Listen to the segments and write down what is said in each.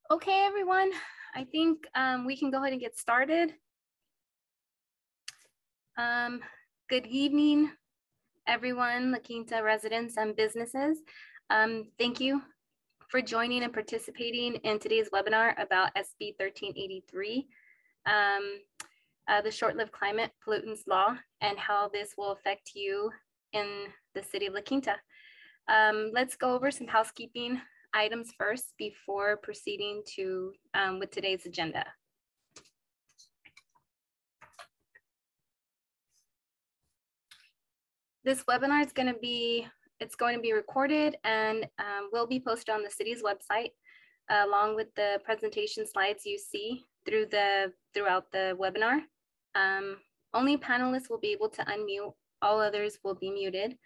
Okay, everyone, I think we can go ahead and get started. Good evening, everyone, La Quinta residents and businesses. Thank you for joining and participating in today's webinar about SB 1383, the short-lived climate pollutants law and how this will affect you in the city of La Quinta. Let's go over some housekeeping items first before proceeding to with today's agenda. This webinar is going to be recorded and will be posted on the city's website along with the presentation slides you see throughout the webinar. Only panelists will be able to unmute. All others will be muted.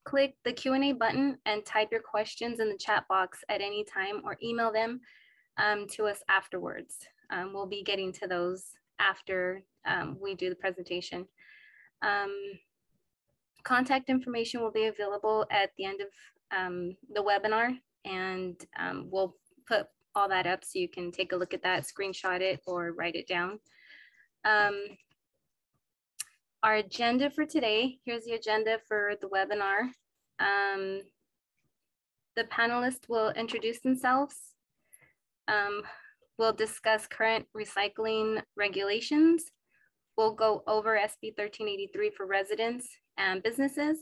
Click the Q&A button and type your questions in the chat box at any time or email them to us afterwards. We'll be getting to those after we do the presentation. Contact information will be available at the end of the webinar, and we'll put all that up so you can take a look at that, screenshot it, or write it down. Our agenda for today, here's the agenda for the webinar. The panelists will introduce themselves. We'll discuss current recycling regulations. We'll go over SB 1383 for residents and businesses.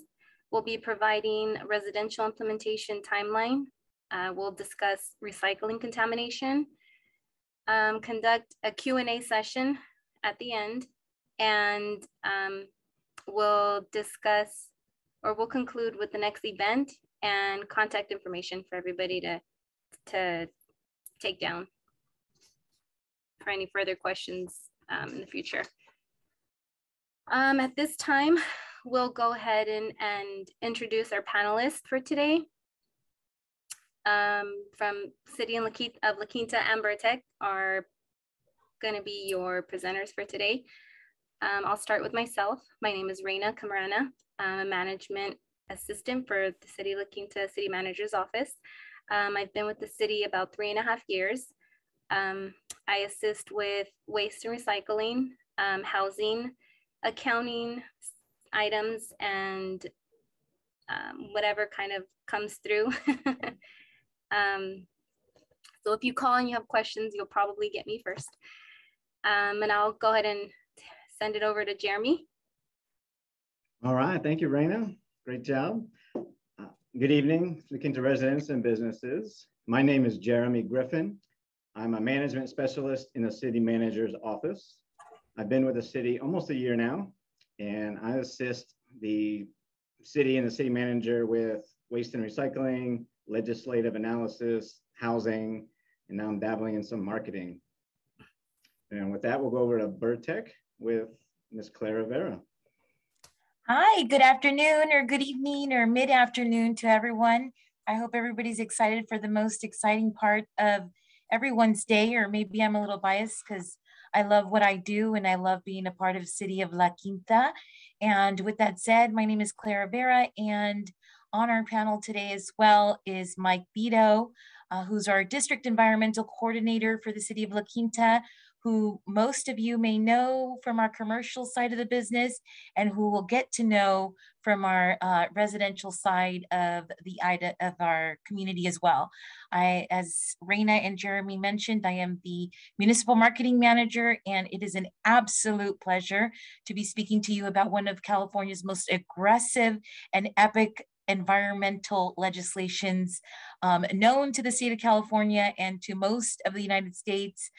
We'll be providing a residential implementation timeline. We'll discuss recycling contamination, conduct a Q&A session at the end, and we'll discuss, or we'll conclude with the next event and contact information for everybody to take down for any further questions in the future. At this time, we'll go ahead and introduce our panelists for today. From City of La Quinta and Burrtec are going to be your presenters for today. I'll start with myself. My name is Reina Camarena. I'm a management assistant for the City of La Quinta City Manager's Office. I've been with the city about 3.5 years. I assist with waste and recycling, housing, accounting items, and whatever kind of comes through. So if you call and you have questions, you'll probably get me first. And I'll go ahead and send it over to Jeremy. All right, thank you, Reina. Great job. Good evening, La Quinta residents and businesses. My name is Jeremy Griffin. I'm a management specialist in the city manager's office. I've been with the city almost a year now, and I assist the city and the city manager with waste and recycling, legislative analysis, housing, and now I'm dabbling in some marketing. And with that, we'll go over to Burrtec with Ms. Clara Vera. Hi, good afternoon or good evening or mid-afternoon to everyone. I hope everybody's excited for the most exciting part of everyone's day, or maybe I'm a little biased because I love what I do and I love being a part of City of La Quinta. And with that said, my name is Clara Vera, and on our panel today as well is Mike Beto, who's our District Environmental Coordinator for the City of La Quinta, who most of you may know from our commercial side of the business and who will get to know from our residential side of our community as well. As Reina and Jeremy mentioned, I am the Municipal Marketing Manager, and it is an absolute pleasure to be speaking to you about one of California's most aggressive and epic environmental legislations known to the state of California and to most of the United States,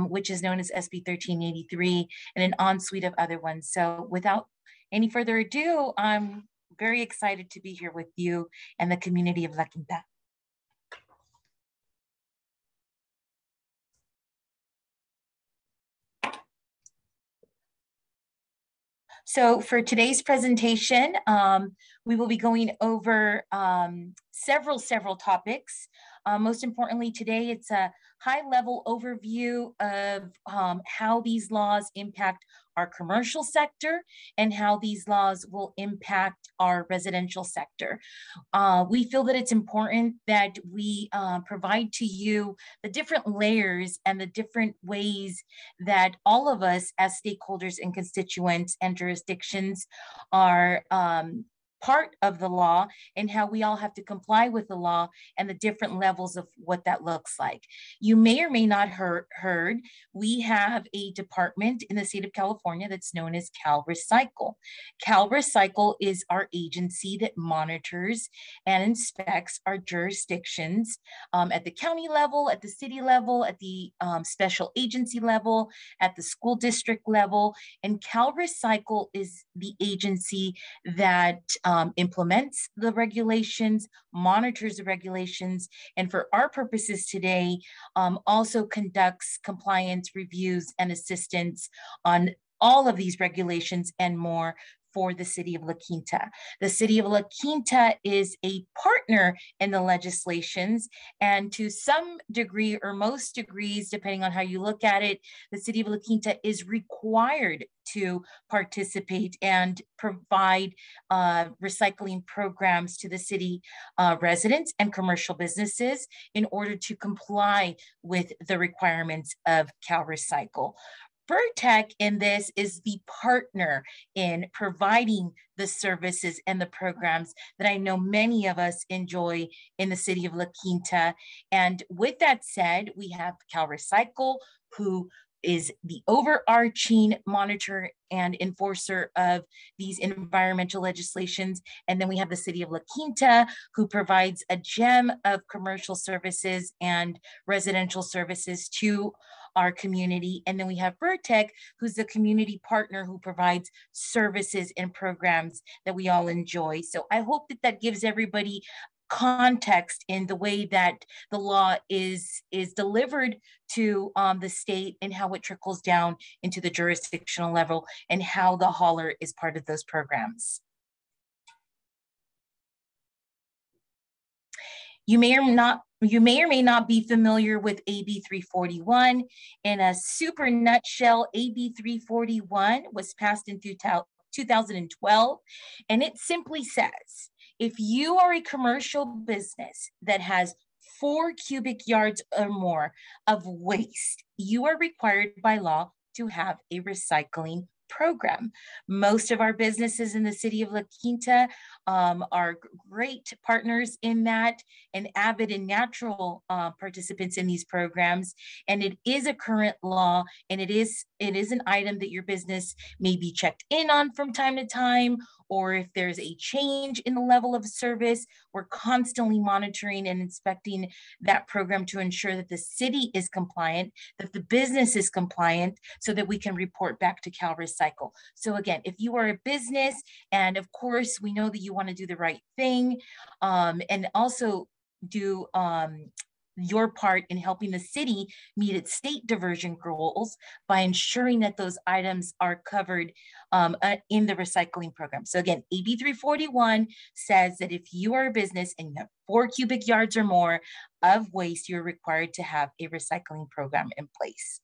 which is known as SB 1383 and an ensuite of other ones. So without any further ado, I'm very excited to be here with you and the community of La Quinta. So for today's presentation, We will be going over several topics. Most importantly today, it's a high-level overview of how these laws impact our commercial sector and how these laws will impact our residential sector. We feel that it's important that we provide to you the different layers and the different ways that all of us as stakeholders and constituents and jurisdictions are part of the law and how we all have to comply with the law and the different levels of what that looks like. You may or may not heard, we have a department in the state of California that's known as Cal Recycle. Cal Recycle is our agency that monitors and inspects our jurisdictions at the county level, at the city level, at the special agency level, at the school district level. And Cal Recycle is the agency that implements the regulations, monitors the regulations, and for our purposes today, also conducts compliance reviews and assistance on all of these regulations and more for the city of La Quinta. The city of La Quinta is a partner in the legislations, and to some degree or most degrees, depending on how you look at it, the city of La Quinta is required to participate and provide recycling programs to the city residents and commercial businesses in order to comply with the requirements of Cal Recycle. Burrtec in this is the partner in providing the services and the programs that I know many of us enjoy in the city of La Quinta. And with that said, we have Cal Recycle, who is the overarching monitor and enforcer of these environmental legislations. And then we have the city of La Quinta, who provides a gem of commercial services and residential services to our community. And then we have Burrtec, who's the community partner who provides services and programs that we all enjoy. So I hope that that gives everybody context in the way that the law is delivered to the state and how it trickles down into the jurisdictional level and how the hauler is part of those programs. You may or may not be familiar with AB 341. In a super nutshell, AB 341 was passed in 2012, and it simply says, if you are a commercial business that has 4 cubic yards or more of waste, you are required by law to have a recycling program. Most of our businesses in the city of La Quinta are great partners in that, and avid and natural participants in these programs. And it is a current law, and it is an item that your business may be checked in on from time to time, or if there's a change in the level of service, we're constantly monitoring and inspecting that program to ensure that the city is compliant, that the business is compliant, so that we can report back to Cal Recycle. So again, if you are a business, and of course, we know that you want to do the right thing, and also do your part in helping the city meet its state diversion goals by ensuring that those items are covered in the recycling program. So again, AB 341 says that if you are a business and you have 4 cubic yards or more of waste, you're required to have a recycling program in place.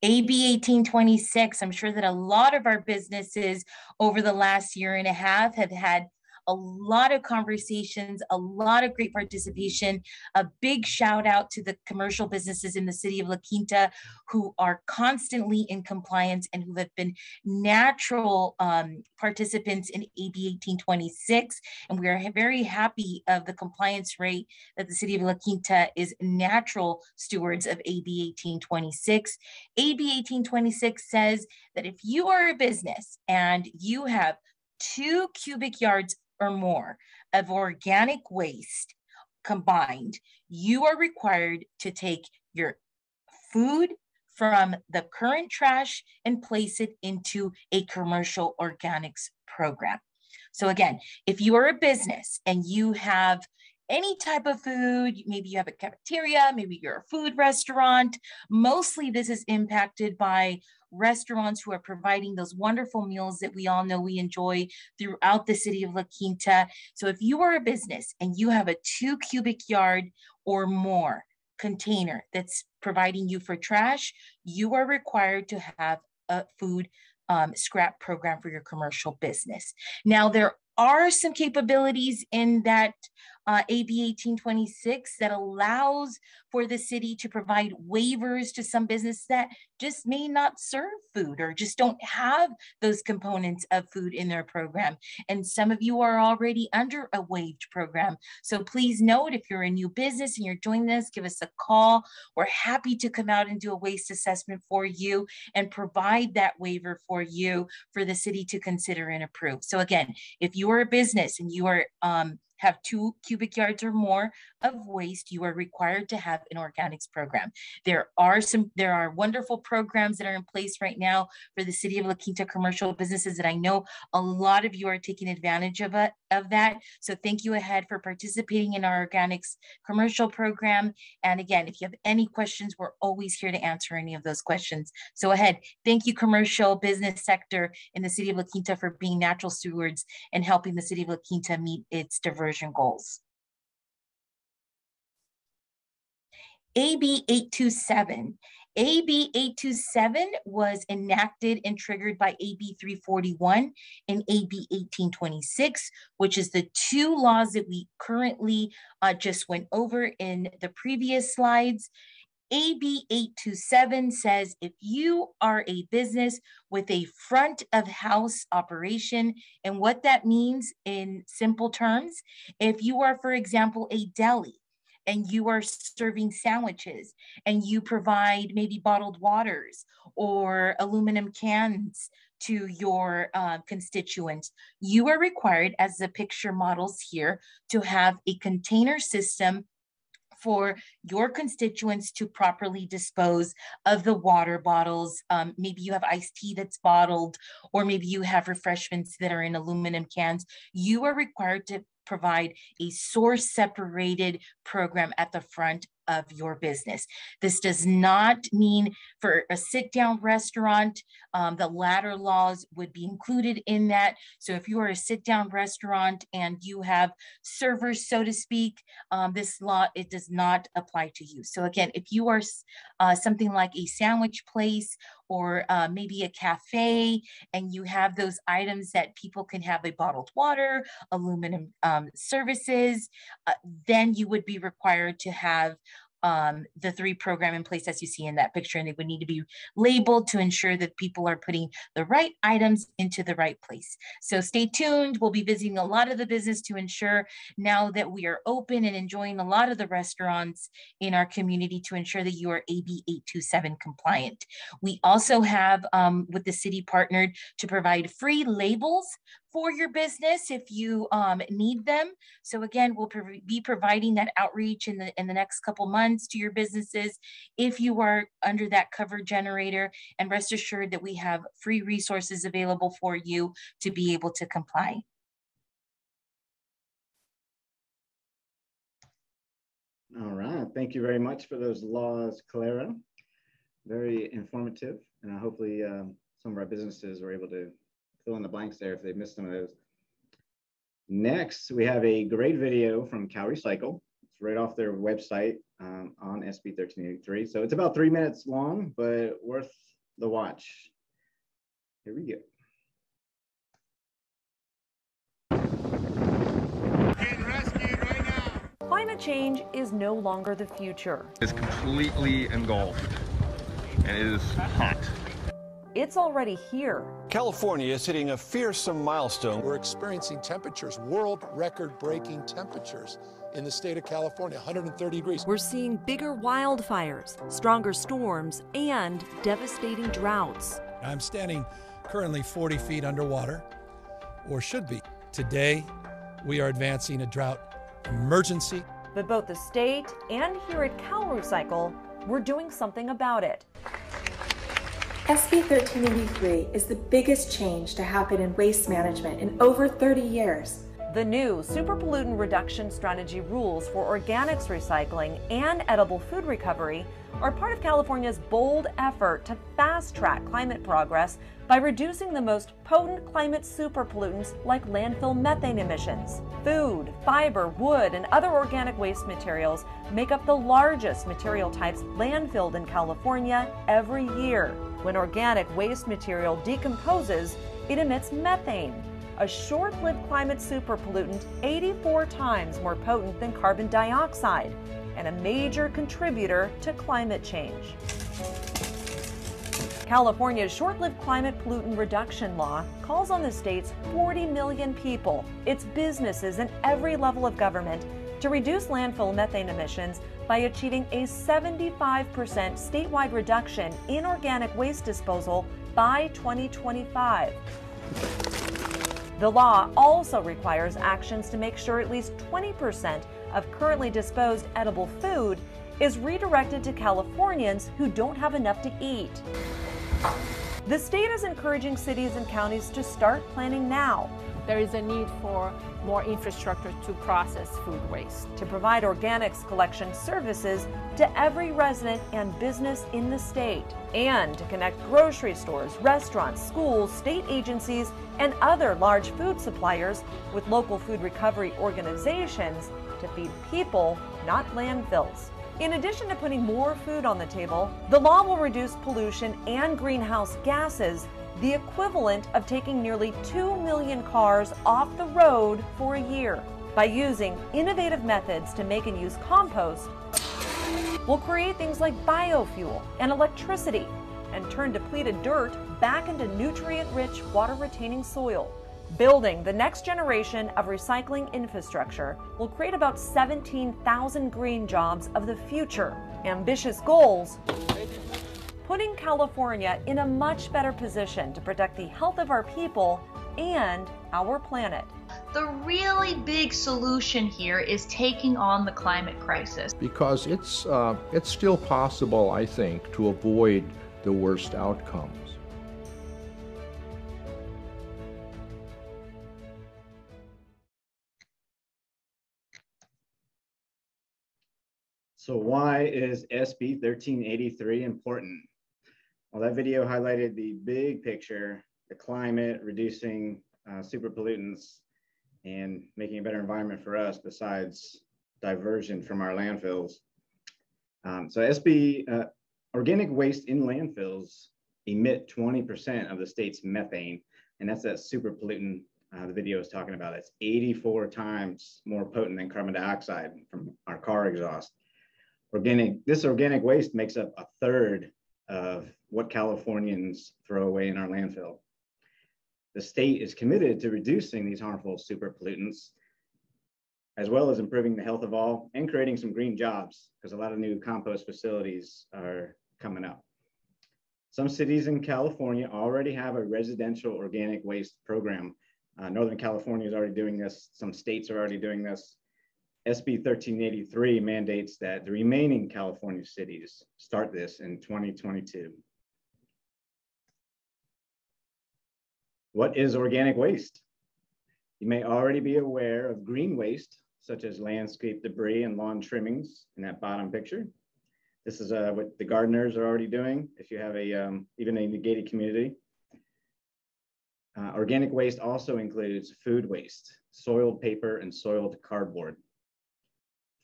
AB 1826, I'm sure that a lot of our businesses over the last year and a half have had a lot of conversations, a lot of great participation. A big shout out to the commercial businesses in the city of La Quinta who are constantly in compliance and who have been natural participants in AB 1826. And we are very happy of the compliance rate that the city of La Quinta is natural stewards of AB 1826. AB 1826 says that if you are a business and you have 2 cubic yards or more of organic waste combined, you are required to take your food from the current trash and place it into a commercial organics program. So again, if you are a business and you have any type of food, maybe you have a cafeteria, maybe you're a food restaurant, mostly this is impacted by restaurants who are providing those wonderful meals that we all know we enjoy throughout the city of La Quinta. So if you are a business and you have a 2 cubic yard or more container that's providing you for trash, you are required to have a food scrap program for your commercial business. Now, there are some capabilities in that AB 1826 that allows for the city to provide waivers to some businesses that just may not serve food or just don't have those components of food in their program. And some of you are already under a waived program. So please note, if you're a new business and you're joining us, give us a call. We're happy to come out and do a waste assessment for you and provide that waiver for you for the city to consider and approve. So again, if you are a business and you are have 2 cubic yards or more of waste, you are required to have an organics program. There are wonderful programs that are in place right now for the city of La Quinta commercial businesses that I know a lot of you are taking advantage of that. So thank you ahead for participating in our organics commercial program. And again, if you have any questions, we're always here to answer any of those questions. So ahead, thank you commercial business sector in the city of La Quinta for being natural stewards and helping the city of La Quinta meet its diversion goals. AB 827. AB 827 was enacted and triggered by AB 341 and AB 1826, which is the 2 laws that we currently just went over in the previous slides. AB 827 says if you are a business with a front of house operation, and what that means in simple terms, if you are, for example, a deli, and you are serving sandwiches and you provide maybe bottled waters or aluminum cans to your constituents, you are required, as the picture models here, to have a container system for your constituents to properly dispose of the water bottles. Maybe you have iced tea that's bottled, or maybe you have refreshments that are in aluminum cans. You are required to provide a source separated program at the front of your business. This does not mean for a sit down restaurant, the latter laws would be included in that. So if you are a sit down restaurant and you have servers, so to speak, this law, it does not apply to you. So again, if you are something like a sandwich place or maybe a cafe, and you have those items that people can have a bottled water, aluminum services, then you would be required to have the 3 program in place as you see in that picture, and they would need to be labeled to ensure that people are putting the right items into the right place. So stay tuned. We'll be visiting a lot of the business to ensure, now that we are open and enjoying a lot of the restaurants in our community, to ensure that you are AB 827 compliant. We also have with the city partnered to provide free labels for your business if you need them. So again, we'll be providing that outreach in the next couple months to your businesses if you are under that cover generator, and rest assured that we have free resources available for you to be able to comply. All right, thank you very much for those laws, Clara. Very informative, and hopefully some of our businesses were able to fill in the blanks there if they missed some of those. Next, we have a great video from Cal Recycle. It's right off their website on SB 1383. So it's about 3 minutes long, but worth the watch. Here we go. Getting rescued right now. Climate change is no longer the future. It's completely engulfed, and it is hot. It's already here. California is hitting a fearsome milestone. We're experiencing temperatures, world record-breaking temperatures in the state of California, 130 degrees. We're seeing bigger wildfires, stronger storms, and devastating droughts. I'm standing currently 40 feet underwater, or should be. Today, we are advancing a drought emergency. But both the state and here at Cal Recycle, we're doing something about it. SB 1383 is the biggest change to happen in waste management in over 30 years. The The new super pollutant reduction strategy rules for organics recycling and edible food recovery are part of California's bold effort to fast-track climate progress by reducing the most potent climate super pollutants like landfill methane emissions. Food, fiber, wood, and other organic waste materials make up the largest material types landfilled in California every year. When organic waste material decomposes, it emits methane, a short-lived climate super pollutant 84 times more potent than carbon dioxide, and a major contributor to climate change. California's short-lived climate pollutant reduction law calls on the state's 40 million people, its businesses, and every level of government to reduce landfill methane emissions by achieving a 75% statewide reduction in organic waste disposal by 2025. The law also requires actions to make sure at least 20% of currently disposed edible food is redirected to Californians who don't have enough to eat. The state is encouraging cities and counties to start planning now. There is a need for more infrastructure to process food waste. To provide organics collection services to every resident and business in the state, and to connect grocery stores, restaurants, schools, state agencies, and other large food suppliers with local food recovery organizations to feed people, not landfills. In addition to putting more food on the table, the law will reduce pollution and greenhouse gases, the equivalent of taking nearly 2 million cars off the road for a year. By using innovative methods to make and use compost, we'll create things like biofuel and electricity and turn depleted dirt back into nutrient-rich, water-retaining soil. Building the next generation of recycling infrastructure will create about 17,000 green jobs of the future. Ambitious goals, putting California in a much better position to protect the health of our people and our planet. The really big solution here is taking on the climate crisis. Because it's still possible, I think, to avoid the worst outcomes. So why is SB 1383 important? Well, that video highlighted the big picture, the climate, reducing super pollutants, and making a better environment for us besides diversion from our landfills. Organic waste in landfills emit 20% of the state's methane, and that's that super pollutant the video is talking about. It's 84 times more potent than carbon dioxide from our car exhaust. This organic waste makes up a third of what Californians throw away in our landfill. The state is committed to reducing these harmful super pollutants, as well as improving the health of all and creating some green jobs, because a lot of new compost facilities are coming up. Some cities in California already have a residential organic waste program. Northern California is already doing this. Some states are already doing this. SB 1383 mandates that the remaining California cities start this in 2022. What is organic waste? You may already be aware of green waste, such as landscape debris and lawn trimmings in that bottom picture. This is what the gardeners are already doing if you have even a gated community. Organic waste also includes food waste, soiled paper, and soiled cardboard.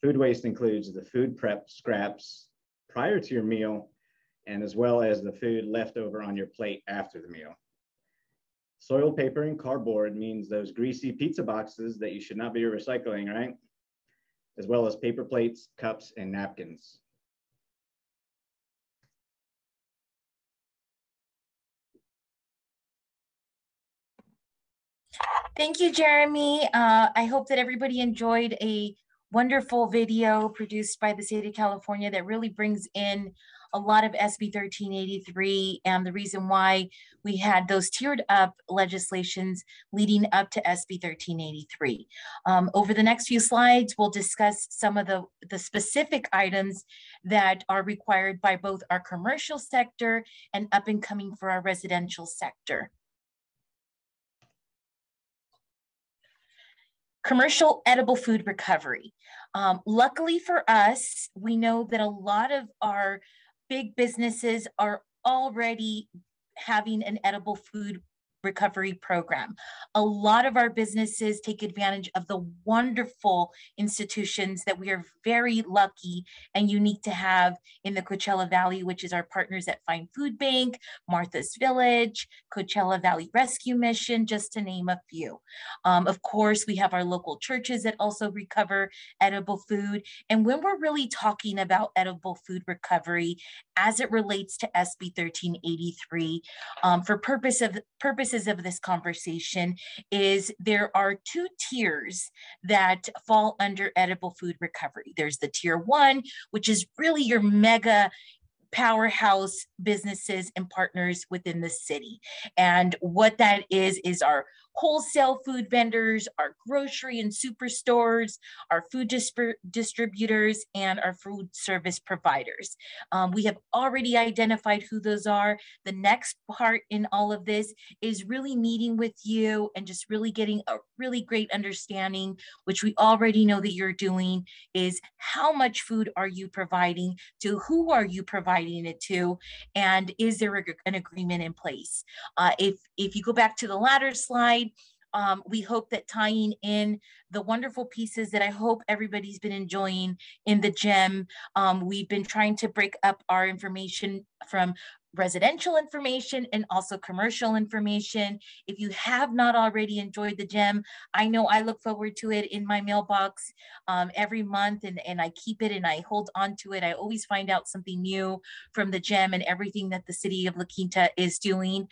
Food waste includes the food prep scraps prior to your meal, and as well as the food left over on your plate after the meal. Soiled paper and cardboard means those greasy pizza boxes that you should not be recycling, right? As well as paper plates, cups, and napkins. Thank you, Jeremy. I hope that everybody enjoyed a wonderful video produced by the state of California that really brings in a lot of SB 1383 and the reason why we had those tiered up legislations leading up to SB 1383. Over the next few slides, we'll discuss some of the specific items that are required by both our commercial sector and up and coming for our residential sector. Commercial edible food recovery. Luckily for us, we know that a lot of our big businesses are already having an edible food recovery program. A lot of our businesses take advantage of the wonderful institutions that we are very lucky and unique to have in the Coachella Valley, which is our partners at Fine Food Bank, Martha's Village, Coachella Valley Rescue Mission, just to name a few. Of course, we have our local churches that also recover edible food. And when we're really talking about edible food recovery as it relates to SB 1383, for purposes of this conversation, is there are two tiers that fall under edible food recovery. There's the tier 1, which is really your mega powerhouse businesses and partners within the city. And what that is our wholesale food vendors, our grocery and superstores, our food distributors, and our food service providers. We have already identified who those are. The next part in all of this is really meeting with you and just really getting a really great understanding, which we already know that you're doing, is how much food are you providing, to who are you providing it to, and is there an agreement in place? If you go back to the latter slide, we hope that tying in the wonderful pieces that I hope everybody's been enjoying in the gym, we've been trying to break up our information from residential information and also commercial information. If you have not already enjoyed the gem, I know I look forward to it in my mailbox every month, and I keep it and I hold on to it. I always find out something new from the gem and everything that the city of La Quinta is doing.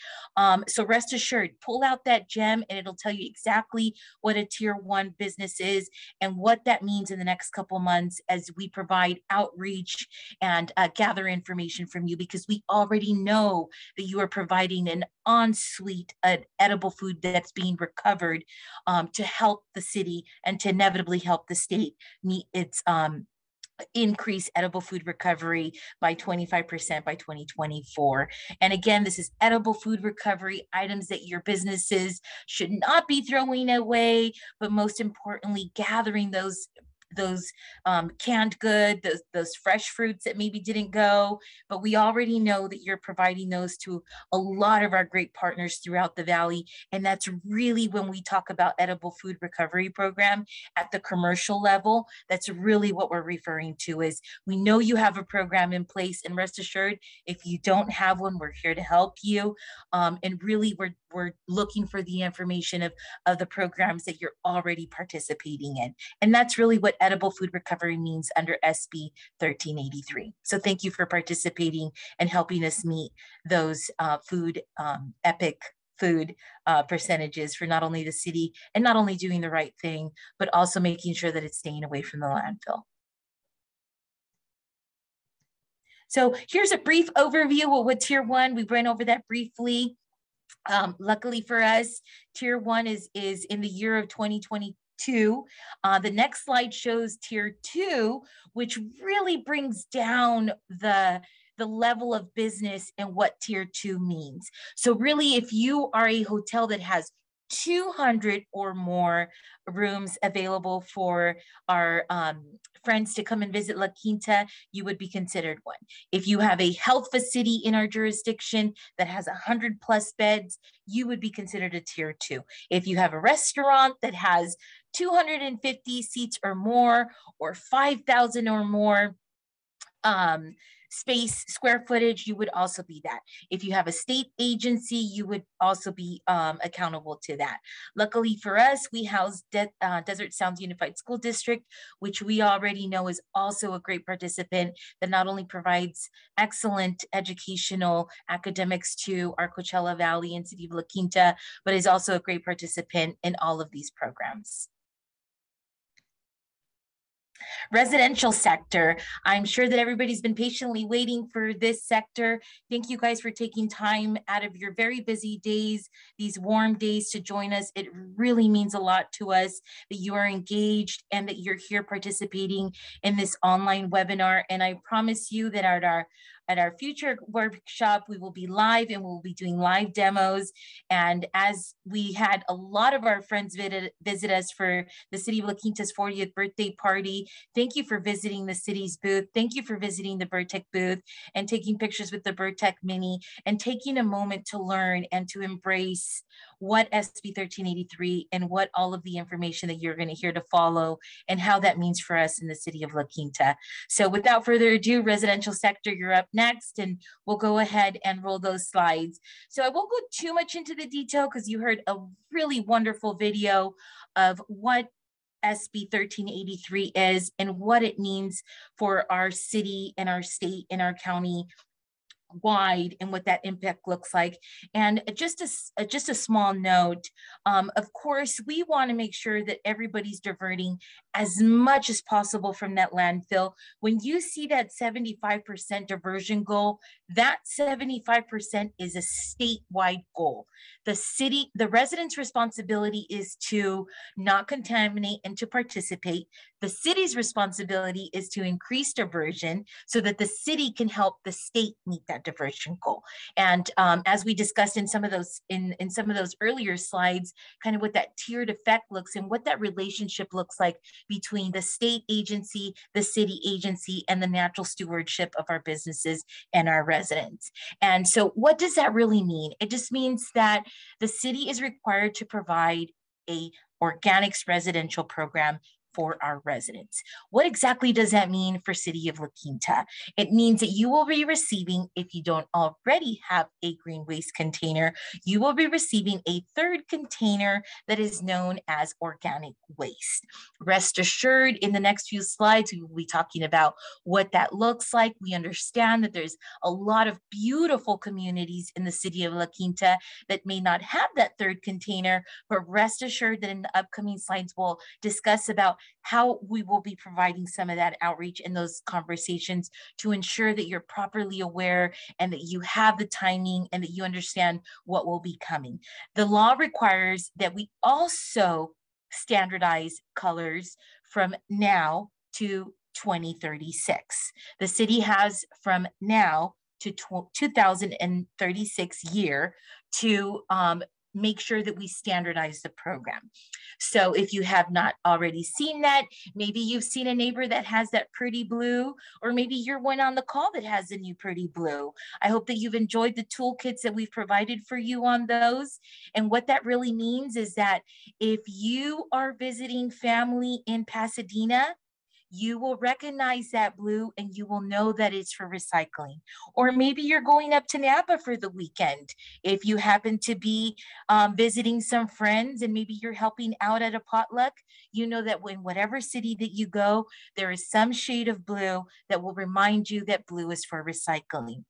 So rest assured, pull out that gem and it'll tell you exactly what a tier 1 business is and what that means in the next couple months as we provide outreach and gather information from you, because we already know that you are providing an ensuite edible food that's being recovered to help the city and to inevitably help the state meet its increase edible food recovery by 25% by 2024. And again, this is edible food recovery, items that your businesses should not be throwing away, but most importantly, gathering those canned good, those fresh fruits that maybe didn't go, but we already know that you're providing those to a lot of our great partners throughout the Valley. And that's really when we talk about edible food recovery program at the commercial level, that's really what we're referring to. Is we know you have a program in place, and rest assured, if you don't have one, we're here to help you. And really we're looking for the information of the programs that you're already participating in. And that's really what edible food recovery means under SB 1383. So thank you for participating and helping us meet those epic food percentages for not only the city and not only doing the right thing, but also making sure that it's staying away from the landfill. So here's a brief overview of what tier 1, we went over that briefly. Luckily for us, tier 1 is in the year of 2022. The next slide shows tier 2, which really brings down the level of business and what tier 2 means. So really, if you are a hotel that has 200 or more rooms available for our friends to come and visit La Quinta, you would be considered one. If you have a health facility in our jurisdiction that has 100+ beds, you would be considered a tier 2. If you have a restaurant that has 250 seats or more, or 5,000 or more square footage, you would also be that. If you have a state agency, you would also be accountable to that. Luckily for us, we house Desert Sounds Unified School District, which we already know is also a great participant that not only provides excellent educational academics to our Coachella Valley and City of La Quinta, but is also a great participant in all of these programs. Residential sector. I'm sure that everybody's been patiently waiting for this sector. Thank you guys for taking time out of your very busy days, these warm days, to join us. It really means a lot to us that you are engaged and that you're here participating in this online webinar. And I promise you that At our future workshop, we will be live and we'll be doing live demos. And as we had a lot of our friends visit us for the City of La Quinta's 40th birthday party, thank you for visiting the city's booth. Thank you for visiting the Burrtec booth and taking pictures with the Burrtec Mini and taking a moment to learn and to embrace what SB 1383 and what all of the information that you're going to hear to follow and how that means for us in the City of La Quinta. So without further ado, residential sector, you're up next, and we'll go ahead and roll those slides. So I won't go too much into the detail because you heard a really wonderful video of what SB 1383 is and what it means for our city and our state and our county wide and what that impact looks like. And just a small note, of course, we want to make sure that everybody's diverting as much as possible from that landfill. When you see that 75% diversion goal, that 75% is a statewide goal. The residents' responsibility is to not contaminate and to participate. The city's responsibility is to increase diversion so that the city can help the state meet that diversion goal. And as we discussed in some of those some of those earlier slides, kind of what that tiered effect looks and what that relationship looks like between the state agency, the city agency, and the natural stewardship of our businesses and our residents. And so what does that really mean? It just means that the city is required to provide a organics residential program for our residents. What exactly does that mean for City of La Quinta? It means that you will be receiving, if you don't already have a green waste container, you will be receiving a third container that is known as organic waste. Rest assured, in the next few slides, we will be talking about what that looks like. We understand that there's a lot of beautiful communities in the City of La Quinta that may not have that third container, but rest assured that in the upcoming slides, we'll discuss about how we will be providing some of that outreach in those conversations to ensure that you're properly aware and that you have the timing and that you understand what will be coming. The law requires that we also standardize colors from now to 2036. The city has from now to 2036 year to make sure that we standardize the program. So if you have not already seen that, maybe you've seen a neighbor that has that pretty blue, or maybe you're one on the call that has a new pretty blue. I hope that you've enjoyed the toolkits that we've provided for you on those. And what that really means is that if you are visiting family in Pasadena, you will recognize that blue and you will know that it's for recycling. Or maybe you're going up to Napa for the weekend. If you happen to be visiting some friends and maybe you're helping out at a potluck, you know that in whatever city that you go, there is some shade of blue that will remind you that blue is for recycling.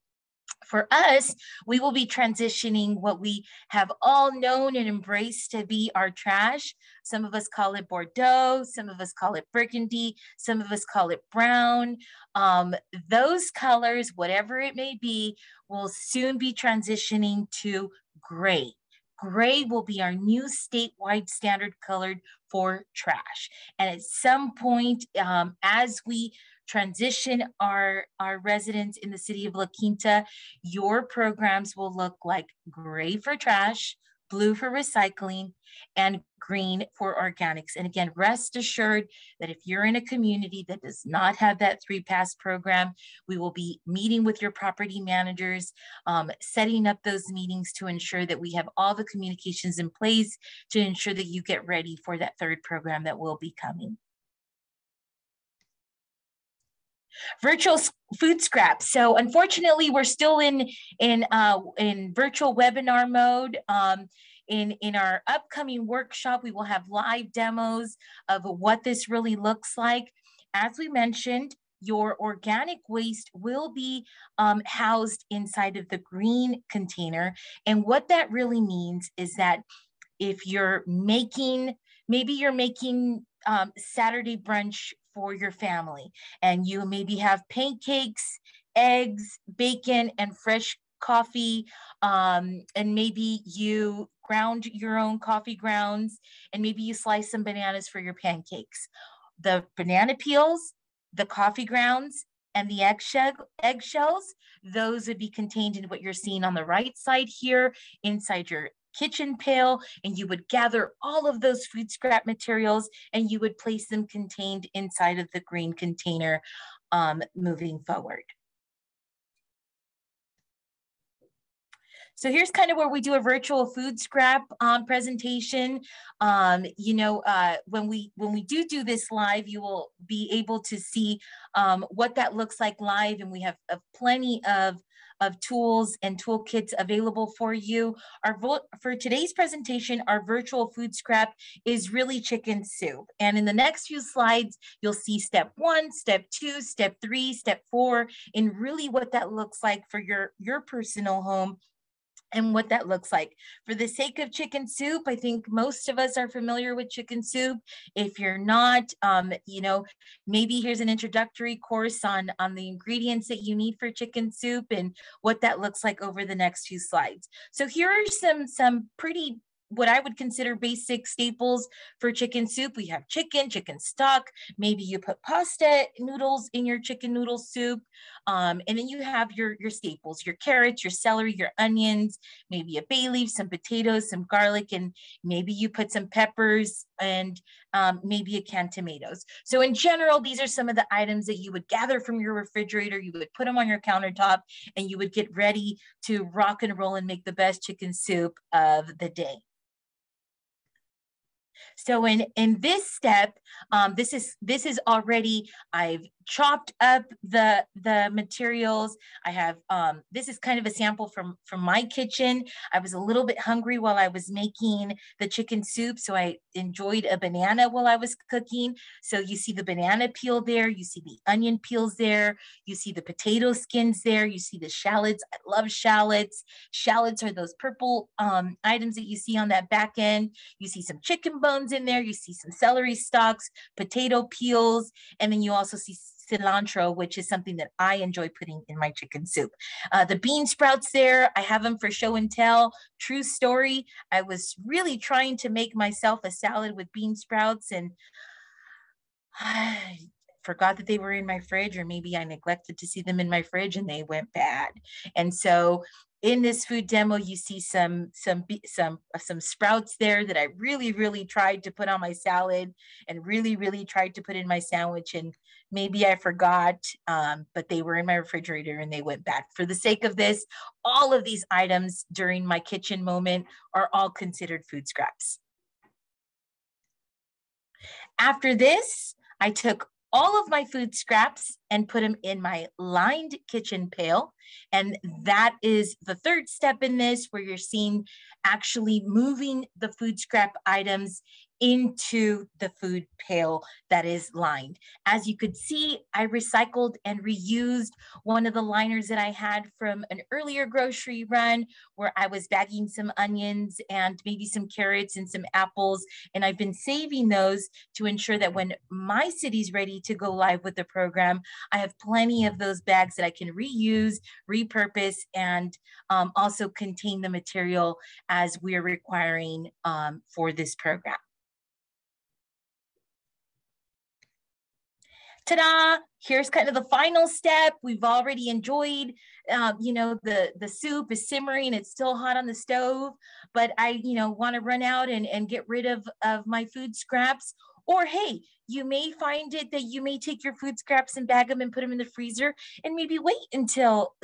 For us, we will be transitioning what we have all known and embraced to be our trash. Some of us call it Bordeaux, some of us call it burgundy, some of us call it brown. Those colors, whatever it may be, will soon be transitioning to gray. Gray will be our new statewide standard colored for trash. And at some point, as we transition our residents in the City of La Quinta, your programs will look like gray for trash, blue for recycling, and green for organics. And again, rest assured that if you're in a community that does not have that 3-pass program, we will be meeting with your property managers, setting up those meetings to ensure that we have all the communications in place to ensure that you get ready for that third program that will be coming. Virtual food scraps. So unfortunately, we're still in virtual webinar mode. In our upcoming workshop, we will have live demos of what this really looks like. As we mentioned, your organic waste will be housed inside of the green container. And what that really means is that if you're making, maybe you're making Saturday brunch for your family, and you maybe have pancakes, eggs, bacon, and fresh coffee, and maybe you ground your own coffee grounds, and maybe you slice some bananas for your pancakes. The banana peels, the coffee grounds, and the eggshells, those would be contained in what you're seeing on the right side here inside your kitchen pail, and you would gather all of those food scrap materials and you would place them contained inside of the green container moving forward. So here's kind of where we do a virtual food scrap presentation. You know, when we do this live, you will be able to see what that looks like live, and we have plenty of tools and toolkits available for you. For today's presentation, our virtual food scrap is really chicken soup. And in the next few slides, you'll see step 1, step 2, step 3, step 4, and really what that looks like for your personal home and what that looks like. For the sake of chicken soup, I think most of us are familiar with chicken soup. If you're not, you know, maybe here's an introductory course on the ingredients that you need for chicken soup and what that looks like over the next few slides. So here are some pretty, what I would consider basic staples for chicken soup. We have chicken stock, maybe you put pasta noodles in your chicken noodle soup. And then you have your staples, your carrots, your celery, your onions, maybe a bay leaf, some potatoes, some garlic, and maybe you put some peppers and maybe a can tomatoes. So in general, these are some of the items that you would gather from your refrigerator, you would put them on your countertop, and you would get ready to rock and roll and make the best chicken soup of the day. So in this step, this is already, I've chopped up the materials. I have, this is kind of a sample from my kitchen. I was a little bit hungry while I was making the chicken soup, so I enjoyed a banana while I was cooking. So you see the banana peel there, you see the onion peels there, you see the potato skins there, you see the shallots. I love shallots. Shallots are those purple items that you see on that back end. You see some chicken bones in there, you see some celery stalks, potato peels, and then you also see cilantro, which is something that I enjoy putting in my chicken soup. The bean sprouts there, I have them for show and tell. True story, I was really trying to make myself a salad with bean sprouts, and I forgot that they were in my fridge, or maybe I neglected to see them in my fridge and they went bad. And so in this food demo, you see some sprouts there that I really tried to put on my salad and really tried to put in my sandwich, and maybe I forgot, but they were in my refrigerator and they went bad. For the sake of this, all of these items during my kitchen moment are all considered food scraps. After this, I took all of my food scraps and put them in my lined kitchen pail. And that is the third step in this, where you're seeing actually moving the food scrap items into the food pail that is lined. As you could see, I recycled and reused one of the liners that I had from an earlier grocery run, where I was bagging some onions and maybe some carrots and some apples. And I've been saving those to ensure that when my city's ready to go live with the program, I have plenty of those bags that I can reuse, repurpose, and also contain the material as we're requiring for this program. Ta-da! Here's kind of the final step. We've already enjoyed, you know, the soup is simmering. It's still hot on the stove, but I, you know, want to run out and get rid of my food scraps. Or hey, you may find it that you may take your food scraps and bag them and put them in the freezer and maybe wait until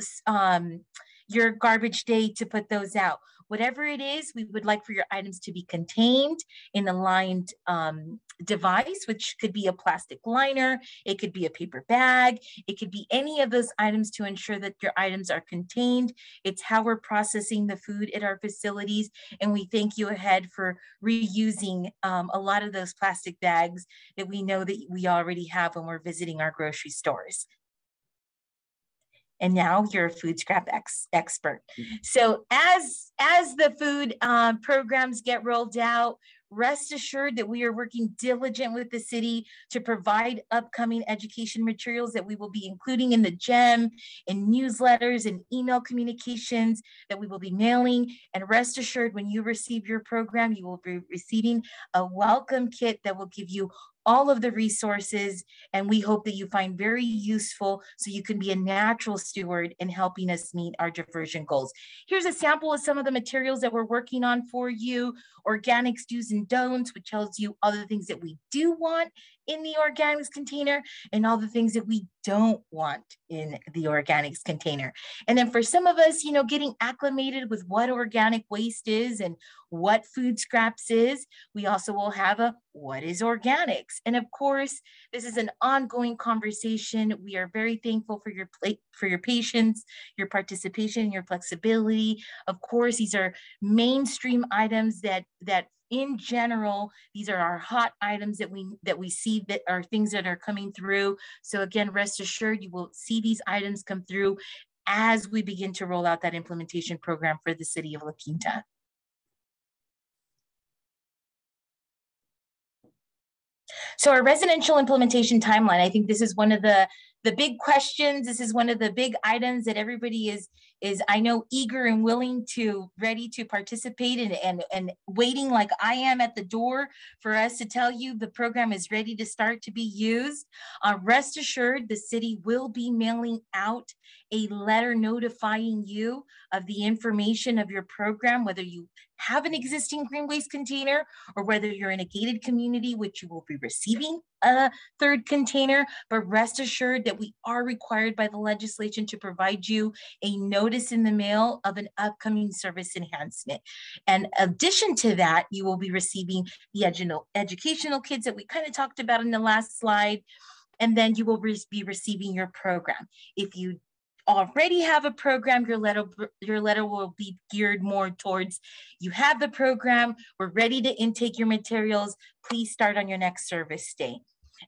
your garbage day to put those out. Whatever it is, we would like for your items to be contained in a lined device, which could be a plastic liner, it could be a paper bag, it could be any of those items to ensure that your items are contained. It's how we're processing the food at our facilities, and we thank you ahead for reusing a lot of those plastic bags that we know that we already have when we're visiting our grocery stores. And now you're a food scrap expert. So as the food programs get rolled out, rest assured that we are working diligent with the city to provide upcoming education materials that we will be including in the GEM, in newsletters and email communications that we will be mailing. And rest assured, when you receive your program, you will be receiving a welcome kit that will give you all of the resources, and we hope that you find very useful so you can be a natural steward in helping us meet our diversion goals. Here's a sample of some of the materials that we're working on for you. Organics do's and don'ts, which tells you all the things that we do want in the organics container and all the things that we don't want in the organics container. And then for some of us, you know, getting acclimated with what organic waste is and what food scraps is, we also will have a what is organics. And of course, this is an ongoing conversation. We are very thankful for your patience, your participation, your flexibility. Of course, these are mainstream items that in general, these are our hot items that we see that are things that are coming through. So again, rest assured, you will see these items come through as we begin to roll out that implementation program for the city of La Quinta. So our residential implementation timeline, I think this is one of the big questions. This is one of the big items that everybody is I know, eager and willing to, ready to participate and waiting like I am at the door for us to tell you the program is ready to start to be used. Rest assured, the city will be mailing out a letter notifying you of the information of your program, whether you have an existing green waste container or whether you're in a gated community, which you will be receiving a third container. But rest assured that we are required by the legislation to provide you a notice in the mail of an upcoming service enhancement. And in addition to that, you will be receiving the educational kits that we kind of talked about in the last slide. And then you will be receiving your program. If you already have a program, your letter will be geared more towards, you have the program, we're ready to intake your materials, please start on your next service day.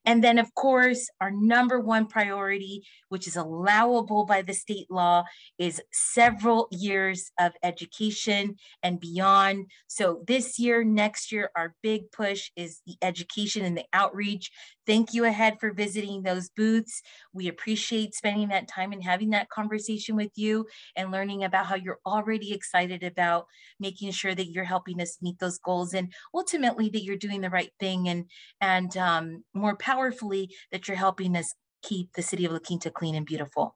And then of course, our number one priority, which is allowable by the state law, is several years of education and beyond. So this year, next year, our big push is the education and the outreach. Thank you ahead for visiting those booths. We appreciate spending that time and having that conversation with you and learning about how you're already excited about making sure that you're helping us meet those goals and ultimately that you're doing the right thing and more powerfully that you're helping us keep the city of La Quinta clean and beautiful.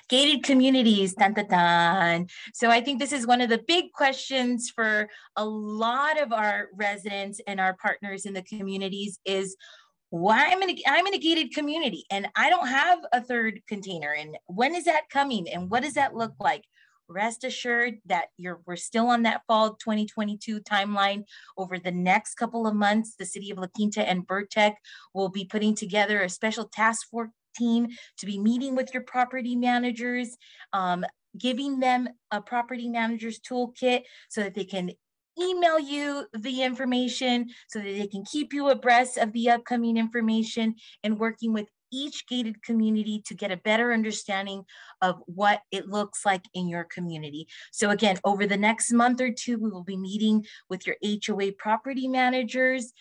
Gated communities, dun, dun, dun. So I think this is one of the big questions for a lot of our residents and our partners in the communities is, why I'm in a gated community and I don't have a third container, and when is that coming and what does that look like? Rest assured that we're still on that fall 2022 timeline. Over the next couple of months, the city of La Quinta and Burrtec will be putting together a special task force team to be meeting with your property managers, giving them a property manager's toolkit so that they can email you the information, so that they can keep you abreast of the upcoming information, and working with each gated community to get a better understanding of what it looks like in your community. So again, over the next month or two, we will be meeting with your HOA property managers,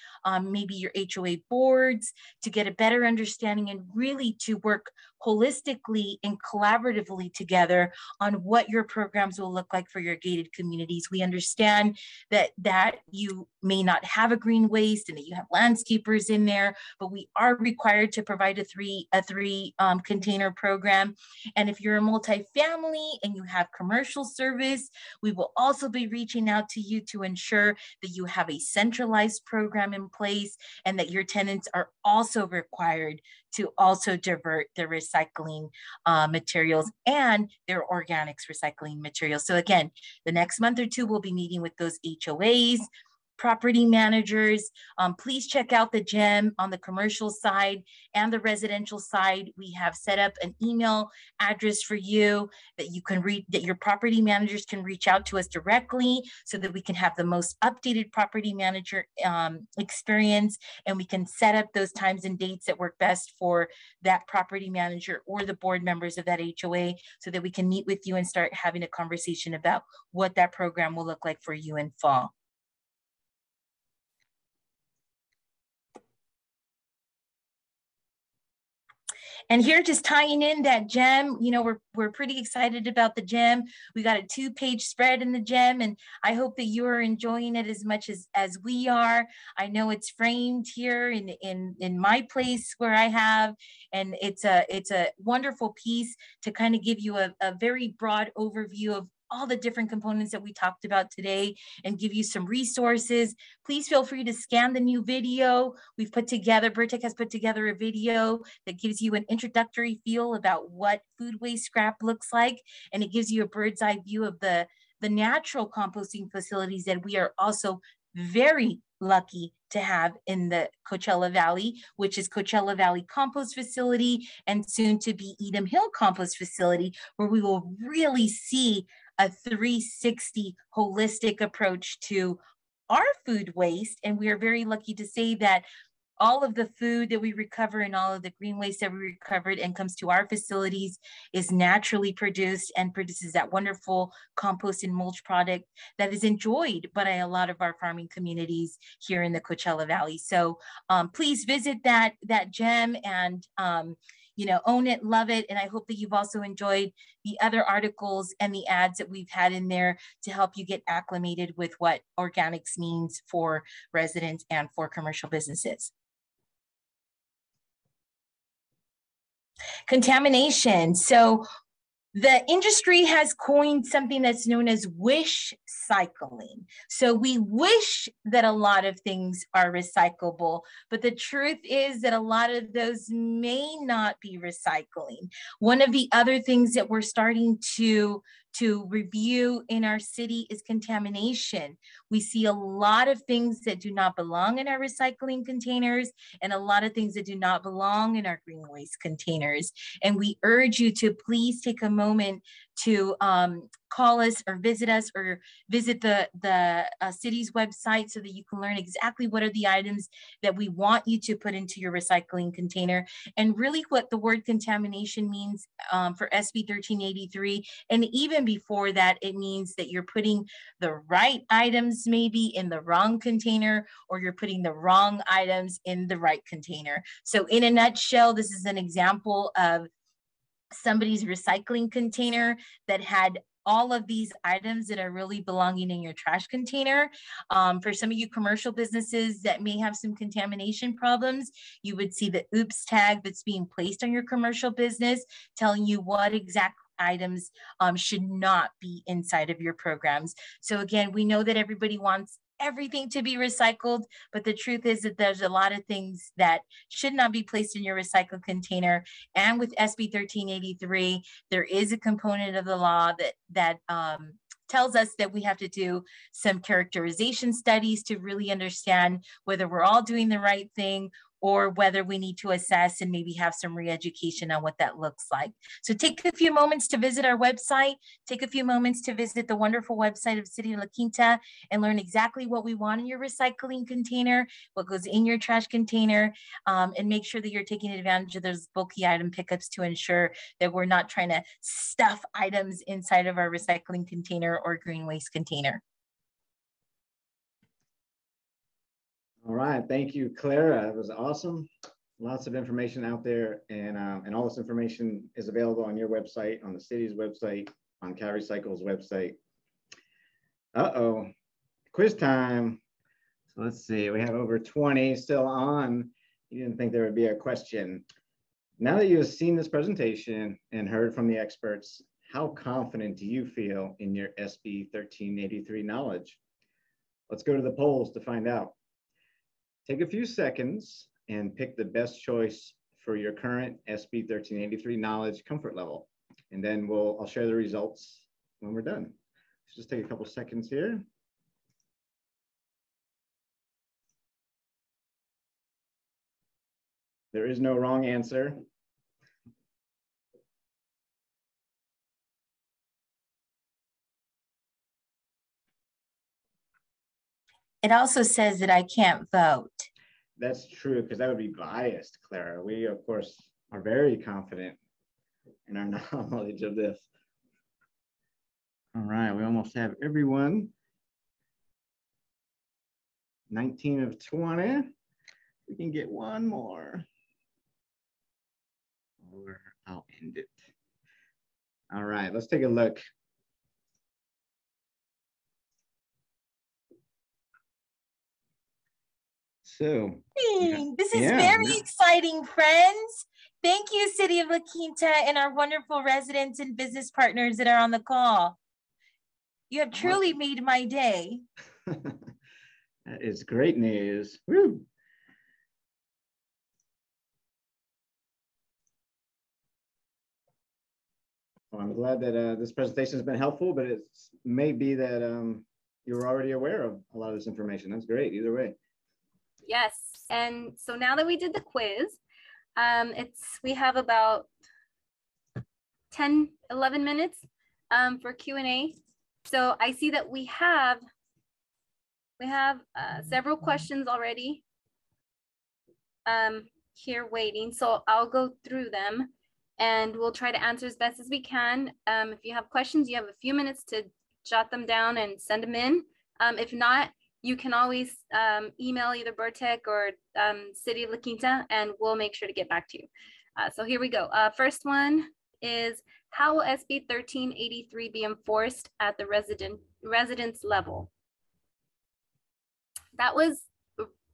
maybe your HOA boards, to get a better understanding and really to work holistically and collaboratively together on what your programs will look like for your gated communities. We understand that you may not have a green waste and that you have landscapers in there, but we are required to provide a three container program. And if you're a multifamily and you have commercial service, we will also be reaching out to you to ensure that you have a centralized program in place and that your tenants are also required to also divert their recycling materials and their organics recycling materials. So again, the next month or two, we'll be meeting with those HOAs, property managers. Please check out the GEM on the commercial side and the residential side. We have set up an email address for you that you can read, that your property managers can reach out to us directly so that we can have the most updated property manager experience, and we can set up those times and dates that work best for that property manager or the board members of that HOA so that we can meet with you and start having a conversation about what that program will look like for you in fall. And here, just tying in that gem, you know, we're pretty excited about the gem. We got a 2-page spread in the gem, and I hope that you are enjoying it as much as we are. I know it's framed here in my place where I have, and it's a wonderful piece to kind of give you a very broad overview of all the different components that we talked about today and give you some resources. Please feel free to scan the new video. Burrtec has put together a video that gives you an introductory feel about what food waste scrap looks like. And it gives you a bird's eye view of the natural composting facilities that we are also very lucky to have in the Coachella Valley, which is Coachella Valley Compost Facility and soon to be Edom Hill Compost Facility, where we will really see a 360 holistic approach to our food waste. And we are very lucky to say that all of the food that we recover and all of the green waste that we recovered and comes to our facilities is naturally produced and produces that wonderful compost and mulch product that is enjoyed by a lot of our farming communities here in the Coachella Valley. So please visit that gem and you know, own it, love it. And I hope that you've also enjoyed the other articles and the ads that we've had in there to help you get acclimated with what organics means for residents and for commercial businesses. Contamination. So the industry has coined something that's known as wish cycling. So we wish that a lot of things are recyclable, but the truth is that a lot of those may not be recycling. One of the other things that we're starting to review in our city is contamination. We see a lot of things that do not belong in our recycling containers and a lot of things that do not belong in our green waste containers. And we urge you to please take a moment to call us or visit the city's website so that you can learn exactly what are the items that we want you to put into your recycling container, and really what the word contamination means for SB 1383. And even before that, it means that you're putting the right items maybe in the wrong container, or you're putting the wrong items in the right container. So in a nutshell, this is an example of somebody's recycling container that had all of these items that are really belonging in your trash container. For some of you commercial businesses that may have some contamination problems, you would see the oops tag that's being placed on your commercial business telling you what exact items should not be inside of your programs. So again, we know that everybody wants everything to be recycled, but the truth is that there's a lot of things that should not be placed in your recycled container. And with SB 1383, there is a component of the law that tells us that we have to do some characterization studies to really understand whether we're all doing the right thing or whether we need to assess and maybe have some re-education on what that looks like. So take a few moments to visit our website, take a few moments to visit the wonderful website of City of La Quinta and learn exactly what we want in your recycling container, what goes in your trash container, and make sure that you're taking advantage of those bulky item pickups to ensure that we're not trying to stuff items inside of our recycling container or green waste container. All right, thank you, Clara. It was awesome. Lots of information out there, and all this information is available on your website, on the city's website, on CalRecycle's website. Uh-oh, quiz time. So let's see, we have over 20 still on. You didn't think there would be a question. Now that you have seen this presentation and heard from the experts, how confident do you feel in your SB 1383 knowledge? Let's go to the polls to find out. Take a few seconds and pick the best choice for your current SB 1383 knowledge comfort level. And then I'll share the results when we're done. Let's just take a couple seconds here. There is no wrong answer. It also says that I can't vote. That's true, because that would be biased, Clara. We, of course, are very confident in our knowledge of this. All right, we almost have everyone. 19 of 20. We can get one more. or I'll end it. All right, let's take a look. So this is very exciting, friends. Thank you, City of La Quinta, and our wonderful residents and business partners that are on the call. You have truly made my day. That is great news. Woo. Well, I'm glad that this presentation has been helpful, but it may be that you're already aware of a lot of this information. That's great, either way. Yes, and so now that we did the quiz, we have about 10, 11 minutes for Q&A. So I see that we have several questions already here waiting. So I'll go through them and we'll try to answer as best as we can. If you have questions, you have a few minutes to jot them down and send them in. If not, you can always email either Burrtec or City of La Quinta, and we'll make sure to get back to you. So here we go. First one is, how will SB 1383 be enforced at the residence level? That was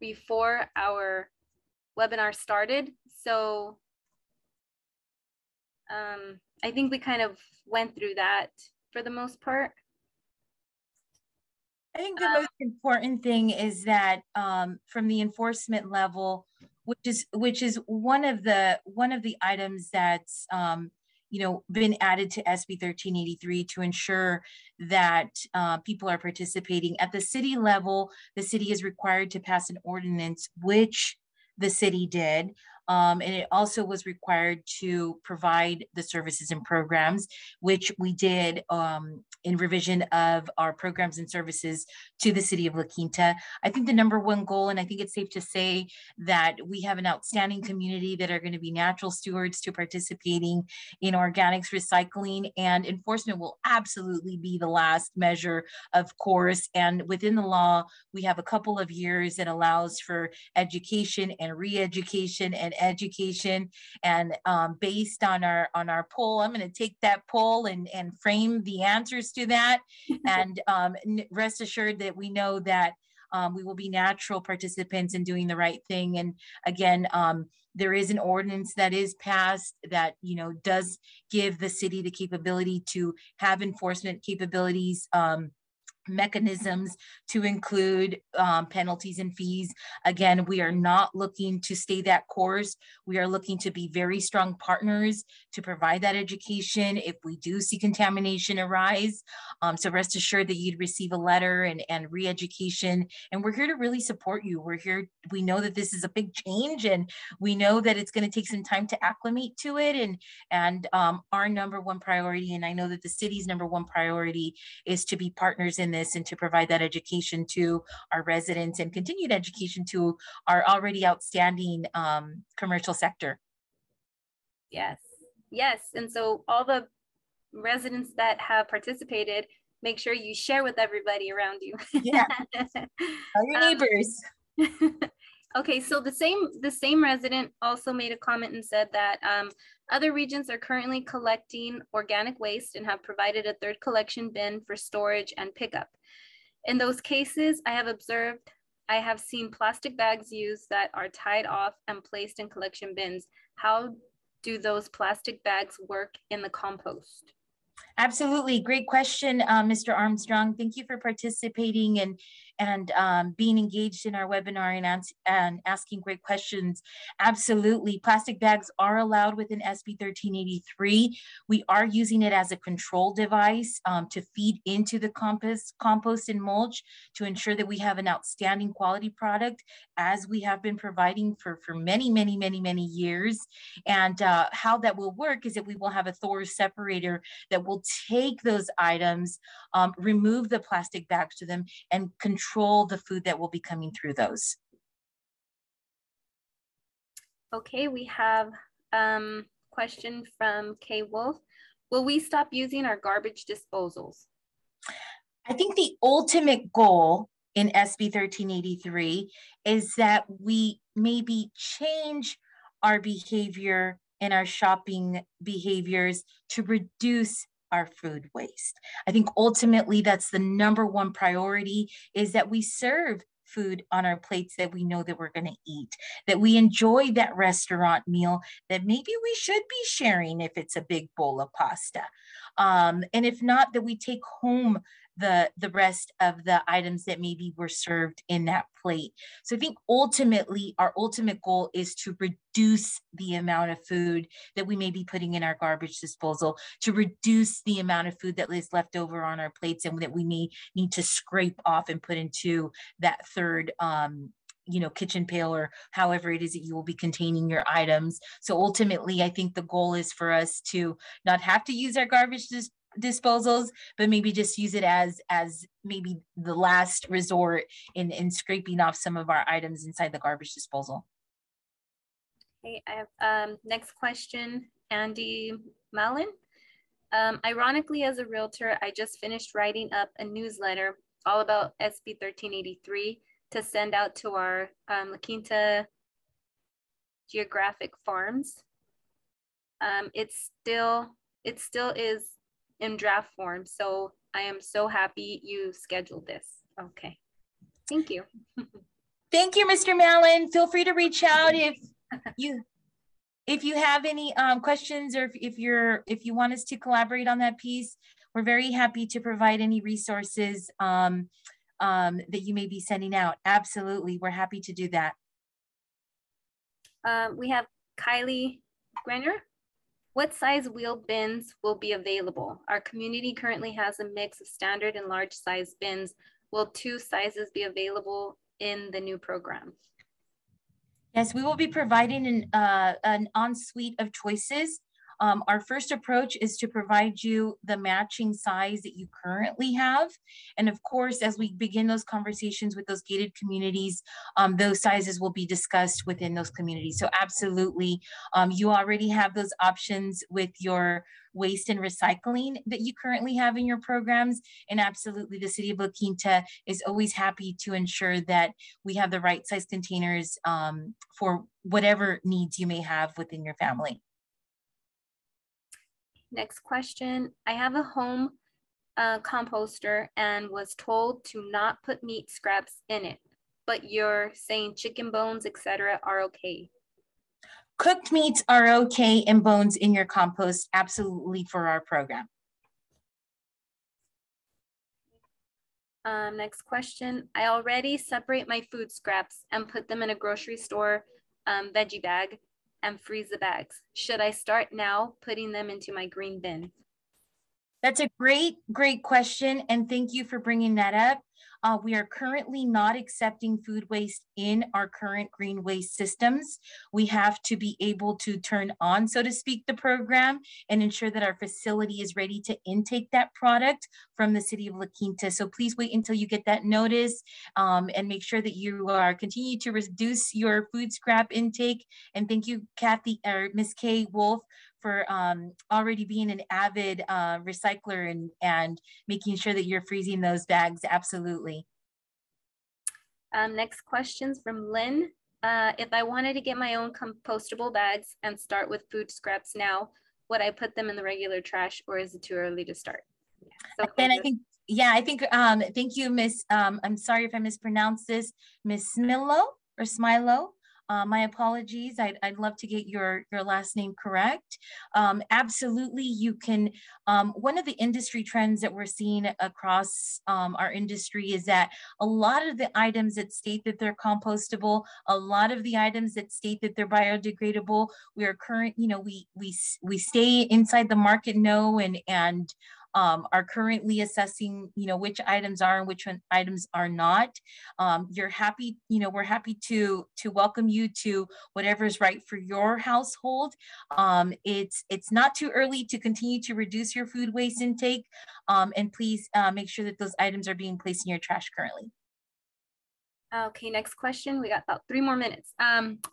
before our webinar started. So I think we kind of went through that for the most part. I think the most important thing is that from the enforcement level, which is one of the items that's been added to SB 1383 to ensure that people are participating at the city level. The city is required to pass an ordinance, which the city did. And it also was required to provide the services and programs, which we did in revision of our programs and services to the City of La Quinta. I think the number one goal, and I think it's safe to say that we have an outstanding community that are going to be natural stewards to participating in organics recycling, and enforcement will absolutely be the last measure, of course. And within the law, we have a couple of years that allows for education and re-education and education. And based on our poll, I'm going to take that poll and frame the answers to that. And rest assured that we know that we will be natural participants in doing the right thing. And again, there is an ordinance that is passed that does give the city the capability to have enforcement capabilities, mechanisms to include penalties and fees. Again, we are not looking to stay that course. We are looking to be very strong partners to provide that education if we do see contamination arise. So rest assured that you'd receive a letter and re-education. And we're here to really support you. We're here. We know that this is a big change, and we know that it's going to take some time to acclimate to it. And our number one priority, and I know that the city's number one priority, is to be partners in this and to provide that education to our residents and continued education to our already outstanding commercial sector. Yes, yes. And so all the residents that have participated, make sure you share with everybody around you. Yeah, all your neighbors. Okay, so the same resident also made a comment and said that other regions are currently collecting organic waste and have provided a third collection bin for storage and pickup. In those cases, I have seen plastic bags used that are tied off and placed in collection bins. How do those plastic bags work in the compost? Absolutely. Great question, Mr. Armstrong. Thank you for participating and being engaged in our webinar and asking great questions. Absolutely. Plastic bags are allowed within SB 1383. We are using it as a control device to feed into the compost and mulch to ensure that we have an outstanding quality product, as we have been providing for many, many, many, many years. And how that will work is that we will have a Thor separator that will take those items, remove the plastic bags to them, and control the food that will be coming through those. Okay, we have question from Kay Wolf. Will we stop using our garbage disposals? I think the ultimate goal in SB 1383 is that we maybe change our behavior in our shopping behaviors to reduce our food waste. I think ultimately that's the number one priority, is that we serve food on our plates that we know that we're going to eat, that we enjoy that restaurant meal that maybe we should be sharing if it's a big bowl of pasta. And if not, that we take home the rest of the items that maybe were served in that plate. So I think ultimately our ultimate goal is to reduce the amount of food that we may be putting in our garbage disposal, to reduce the amount of food that is left over on our plates and that we may need to scrape off and put into that third kitchen pail, or however it is that you will be containing your items. So ultimately, I think the goal is for us to not have to use our garbage disposals, but maybe just use it as maybe the last resort in scraping off some of our items inside the garbage disposal. Okay, I have next question, Andy Malin. Ironically, as a realtor, I just finished writing up a newsletter all about SB 1383 to send out to our La Quinta geographic farms. It still is in draft form, so I am so happy you scheduled this. Okay, thank you. Thank you, Mr. Malin. Feel free to reach out if you have any questions, or if you want us to collaborate on that piece. We're very happy to provide any resources that you may be sending out. Absolutely, we're happy to do that. We have Kylie Grenner. What size wheel bins will be available? Our community currently has a mix of standard and large size bins. Will 2 sizes be available in the new program? Yes, we will be providing an ensuite of choices. Our first approach is to provide you the matching size that you currently have. And of course, as we begin those conversations with those gated communities, those sizes will be discussed within those communities. So absolutely, you already have those options with your waste and recycling that you currently have in your programs. And absolutely, the City of La Quinta is always happy to ensure that we have the right size containers for whatever needs you may have within your family. Next question. I have a home composter and was told to not put meat scraps in it, but you're saying chicken bones, etc. are okay. Cooked meats are okay, and bones in your compost, absolutely, for our program. Next question. I already separate my food scraps and put them in a grocery store veggie bag and freeze the bags. Should I start now putting them into my green bin? That's a great question, and thank you for bringing that up. We are currently not accepting food waste in our current green waste systems. We have to be able to turn on, so to speak, the program and ensure that our facility is ready to intake that product from the City of La Quinta. So please wait until you get that notice and make sure that you are continue to reduce your food scrap intake. And thank you, Kathy, or Ms. Kay Wolf, for already being an avid recycler and making sure that you're freezing those bags. Absolutely. Next question's from Lynn. If I wanted to get my own compostable bags and start with food scraps now, would I put them in the regular trash, or is it too early to start? Yeah, so and I think, thank you, Miss, I'm sorry if I mispronounced this, Miss Smilo or Smilo. My apologies. I'd love to get your last name correct. Absolutely, you can. One of the industry trends that we're seeing across our industry is that a lot of the items that state that they're compostable, a lot of the items that state that they're biodegradable, we are we stay inside the market know and are currently assessing, which items are and which items are not. We're happy to welcome you to whatever is right for your household. It's not too early to continue to reduce your food waste intake, and please make sure that those items are being placed in your trash currently. Okay, next question. We got about 3 more minutes.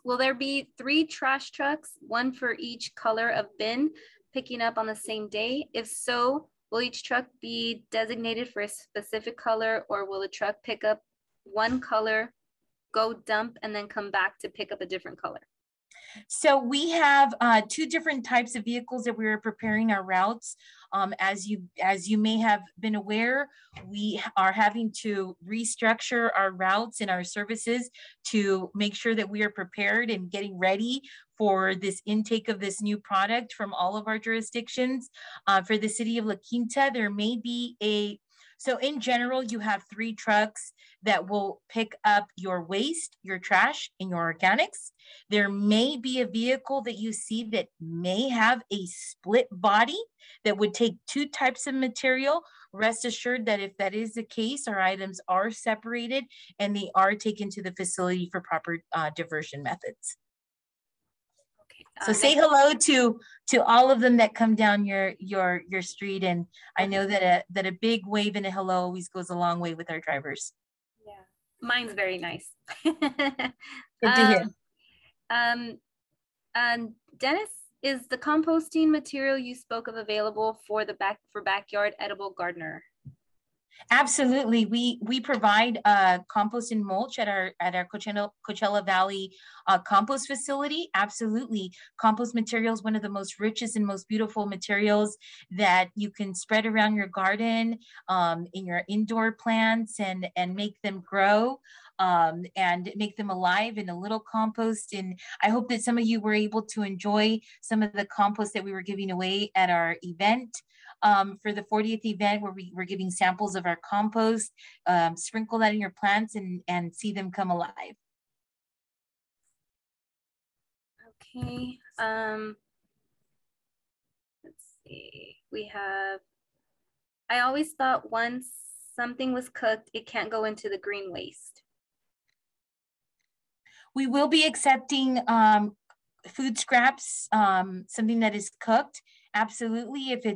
Will there be 3 trash trucks, 1 for each color of bin, picking up on the same day? If so, will each truck be designated for a specific color, or will the truck pick up one color, go dump, and then come back to pick up a different color? So we have two different types of vehicles that we're preparing our routes. As you may have been aware, we are having to restructure our routes and our services to make sure that we are prepared and getting ready for this intake of this new product from all of our jurisdictions. For the city of La Quinta, there may be so in general, you have 3 trucks that will pick up your waste, your trash, and your organics. There may be a vehicle that you see that may have a split body that would take 2 types of material. Rest assured that if that is the case, our items are separated and they are taken to the facility for proper diversion methods. So say hello to all of them that come down your street, and I know that a big wave and a hello always goes a long way with our drivers. Yeah, mine's very nice. Good to hear. Dennis, is the composting material you spoke of available for backyard edible gardener? Absolutely. We provide compost and mulch at our Coachella Valley compost facility. Absolutely. Compost material is one of the most richest and most beautiful materials that you can spread around your garden, in your indoor plants, and make them grow. And make them alive in a little compost. And I hope that some of you were able to enjoy some of the compost that we were giving away at our event. For the 40th event, where we were giving samples of our compost. Sprinkle that in your plants and see them come alive. Okay. Let's see. I always thought once something was cooked, it can't go into the green waste. We will be accepting food scraps, something that is cooked. Absolutely. If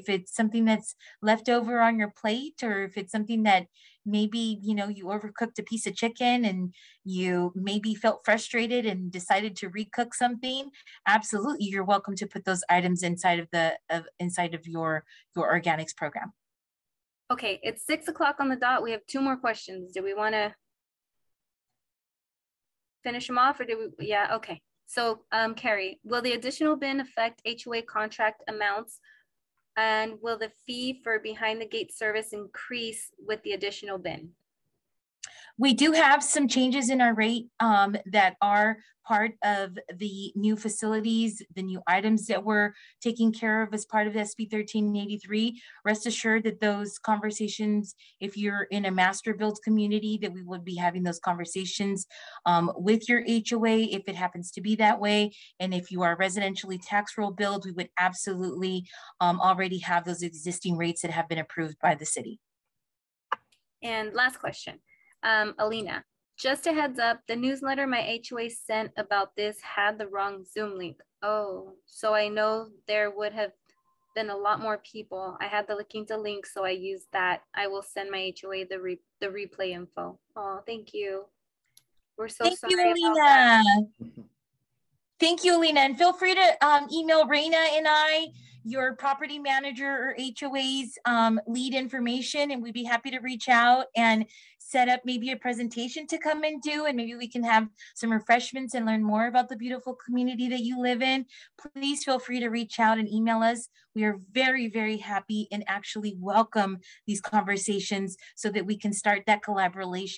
it's something that's left over on your plate, or if it's something that maybe, you overcooked a piece of chicken and you maybe felt frustrated and decided to recook something, absolutely, you're welcome to put those items inside of your organics program. Okay, it's 6 o'clock on the dot. We have 2 more questions. Do we want to finish them off, or do we? Yeah, okay. So, Carrie, will the additional bin affect HOA contract amounts, and will the fee for behind the gate service increase with the additional bin? We do have some changes in our rate that are part of the new facilities, the new items that we're taking care of as part of SB 1383. Rest assured that those conversations, if you're in a master build community, that we would be having those conversations with your HOA if it happens to be that way. And if you are residentially tax roll billed, we would absolutely already have those existing rates that have been approved by the city. And last question. Alina, just a heads up, the newsletter my HOA sent about this had the wrong Zoom link. Oh, so I know there would have been a lot more people. I had the La Quinta link, so I used that. I will send my HOA the replay info. Oh, thank you. We're so sorry. Thank you, Alina. Thank you, Alina. And feel free to email Raina and I your property manager or HOA's lead information, and we'd be happy to reach out and set up maybe a presentation to come and do, and maybe we can have some refreshments and learn more about the beautiful community that you live in. Please feel free to reach out and email us. We are very, very happy and actually welcome these conversations so that we can start that collaboration.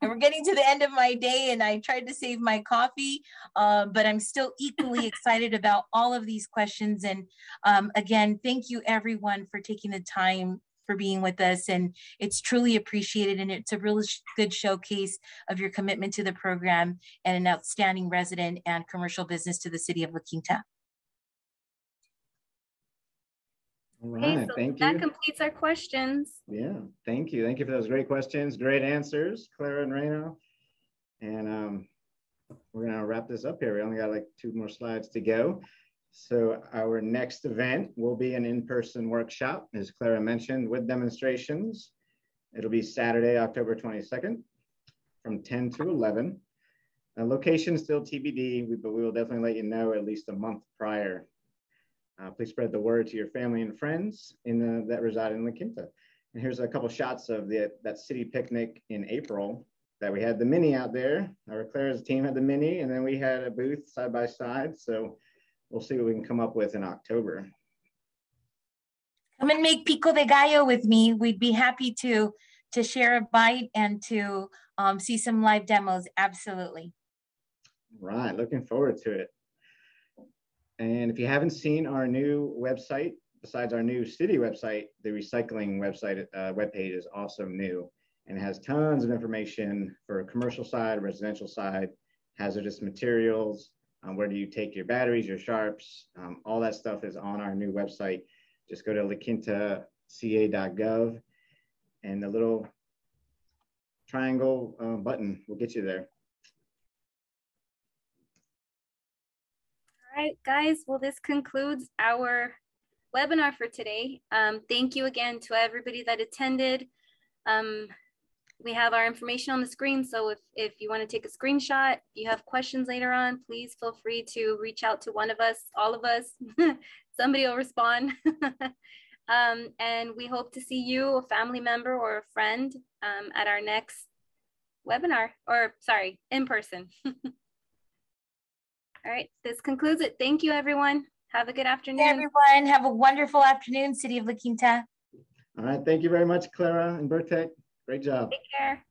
And we're getting to the end of my day, and I tried to save my coffee, but I'm still equally excited about all of these questions. And again, thank you everyone for taking the time for being with us, and it's truly appreciated, and it's a really good showcase of your commitment to the program and an outstanding resident and commercial business to the city of La Quinta. All right, so thank you. That completes our questions. Yeah, thank you. Thank you for those great questions, great answers, Clara and Raina. And we're gonna wrap this up here. We only got like 2 more slides to go. So our next event will be an in-person workshop, as Clara mentioned, with demonstrations. It'll be Saturday, October 22nd from 10 to 11. The location is still TBD, but we will definitely let you know at least a month prior. Please spread the word to your family and friends that reside in La Quinta. And here's a couple shots of that city picnic in April. that we had the Mini out there. Our Clara's team had the Mini, and then we had a booth side by side. So we'll see what we can come up with in October. Come and make pico de gallo with me. We'd be happy to share a bite and to see some live demos. Absolutely. Right, looking forward to it. And if you haven't seen our new website, besides our new city website, the recycling website webpage is also new and has tons of information for commercial side, residential side, hazardous materials, where do you take your batteries, your sharps, all that stuff is on our new website. Just go to laquintaca.gov and the little triangle button will get you there. All right, guys, well, this concludes our webinar for today. Thank you again to everybody that attended. We have our information on the screen, so if you want to take a screenshot, if you have questions later on, please feel free to reach out to one of us, all of us. Somebody will respond. And we hope to see you, a family member or a friend, at our next webinar, or sorry, in person. All right, this concludes it. Thank you, everyone. Have a good afternoon. Hey, everyone. Have a wonderful afternoon, City of La Quinta. All right, thank you very much, Clara and Burrtec. Great job. Take care.